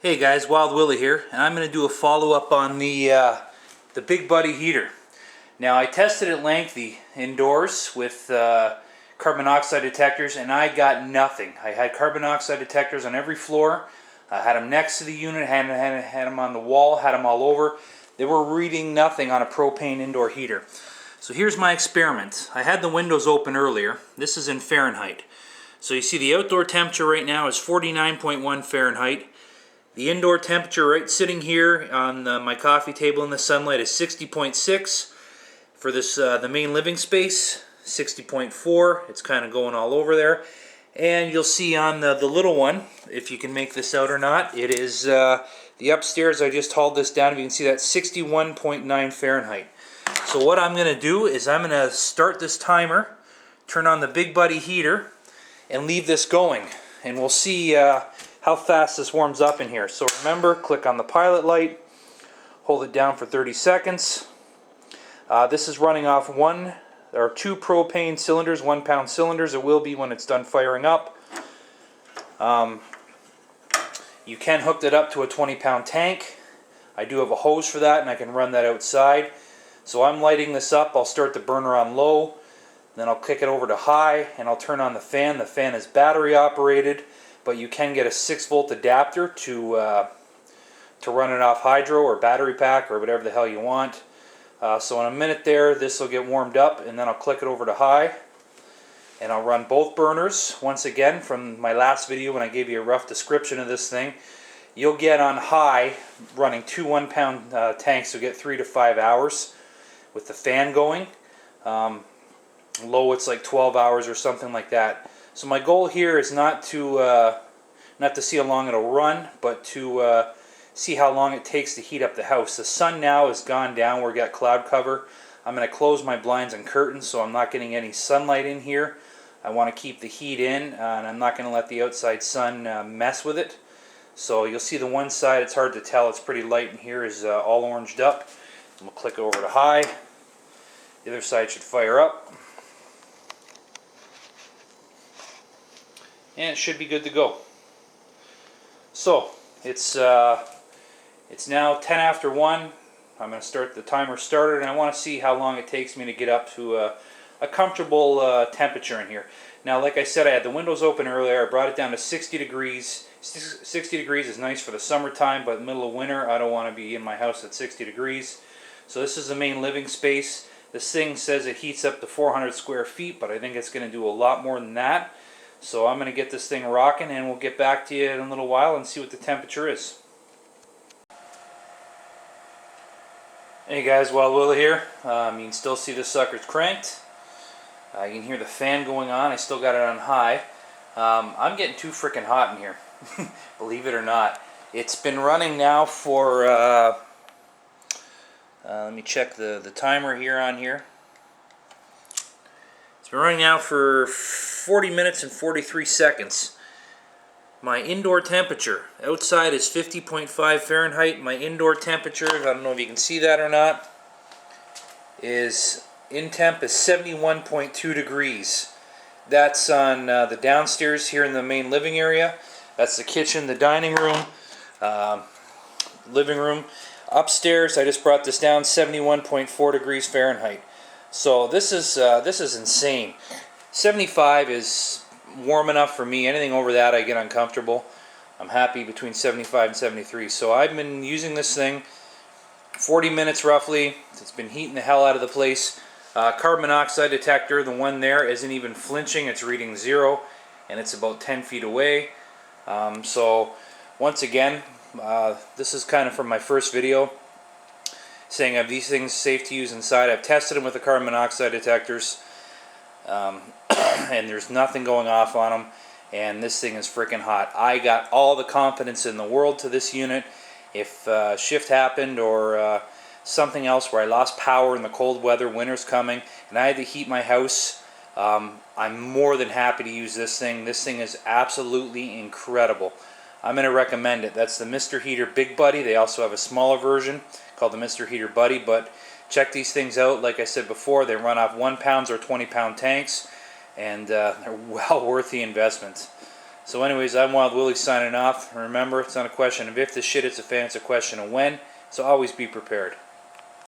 Hey guys, Wild Willie here, and I'm going to do a follow-up on the Big Buddy heater. Now I tested it lengthy indoors with carbon monoxide detectors, and I got nothing. I had carbon monoxide detectors on every floor. I had them next to the unit, had them on the wall, had them all over. They were reading nothing on a propane indoor heater. So here's my experiment. I had the windows open earlier. This is in Fahrenheit. So you see the outdoor temperature right now is 49.1 Fahrenheit. The indoor temperature right sitting here on my coffee table in the sunlight is 60.6. For this the main living space, 60.4. It's kind of going all over there. And you'll see on the little one, if you can make this out or not, it is the upstairs. I just hauled this down. You can see that 61.9 Fahrenheit. So what I'm going to do is I'm going to start this timer, turn on the Big Buddy heater, and leave this going. And we'll see how fast this warms up in here. So remember, click on the pilot light, hold it down for 30 seconds. This is running off two propane cylinders, 1 pound cylinders. It will be when it's done firing up. You can hook that up to a 20-pound tank. I do have a hose for that, and I can run that outside. So I'm lighting this up. I'll start the burner on low, then I'll kick it over to high, and I'll turn on the fan. The fan is battery operated, but you can get a 6-volt adapter to run it off hydro or battery pack or whatever the hell you want. So in a minute there, this will get warmed up, and then I'll click it over to high, and I'll run both burners. Once again, from my last video when I gave you a rough description of this thing, you'll get on high running two 1-pound tanks. You'll get 3 to 5 hours with the fan going. Low, it's like 12 hours or something like that. So my goal here is not to see how long it'll run, but to see how long it takes to heat up the house. The sun now has gone down. We've got cloud cover. I'm going to close my blinds and curtains so I'm not getting any sunlight in here. I want to keep the heat in, and I'm not going to let the outside sun mess with it. So you'll see the one side, it's hard to tell, it's pretty light in here, is all oranged up. I'm going to click over to high. The other side should fire up. And it should be good to go. So it's now 10 after 1. I'm going to start the timer started, and I want to see how long it takes me to get up to a comfortable temperature in here. Now, like I said, I had the windows open earlier. I brought it down to 60 degrees. 60 degrees is nice for the summertime, but in the middle of winter, I don't want to be in my house at 60 degrees. So this is the main living space. This thing says it heats up to 400 square feet, but I think it's going to do a lot more than that. So I'm going to get this thing rocking, and we'll get back to you in a little while and see what the temperature is. Hey guys, Wild Willie here. You can still see the sucker's cranked. You can hear the fan going on. I still got it on high. I'm getting too freaking hot in here, believe it or not. It's been running now for, let me check the timer here on here. It's been running now for 40 minutes and 43 seconds. My indoor temperature outside is 50.5 Fahrenheit. My indoor temperature, I don't know if you can see that or not, is in temp is 71.2 degrees. That's on the downstairs here in the main living area. That's the kitchen, the dining room, living room. Upstairs, I just brought this down, 71.4 degrees Fahrenheit. So this is insane. 75 is warm enough for me. Anything over that, I get uncomfortable. I'm happy between 75 and 73. So I've been using this thing 40 minutes roughly. It's been heating the hell out of the place. Carbon monoxide detector, the one there, isn't even flinching. It's reading 0, and it's about 10 feet away. So once again, this is kind of from my first video, saying are these things safe to use inside. I've tested them with the carbon monoxide detectors, and there's nothing going off on them, and this thing is freaking hot. I got all the confidence in the world to this unit. If shift happened or something else where I lost power in the cold weather, winter's coming, and I had to heat my house, I'm more than happy to use this thing. This thing is absolutely incredible. I'm going to recommend it. That's the Mr. Heater Big Buddy. They also have a smaller version called the Mr. Heater Buddy, but check these things out. Like I said before, they run off 1 pound or 20-pound tanks, and they're well worth the investment. So anyways, I'm Wild Willie signing off. Remember, it's not a question of if the shit hits a fan, it's a question of when. So always be prepared.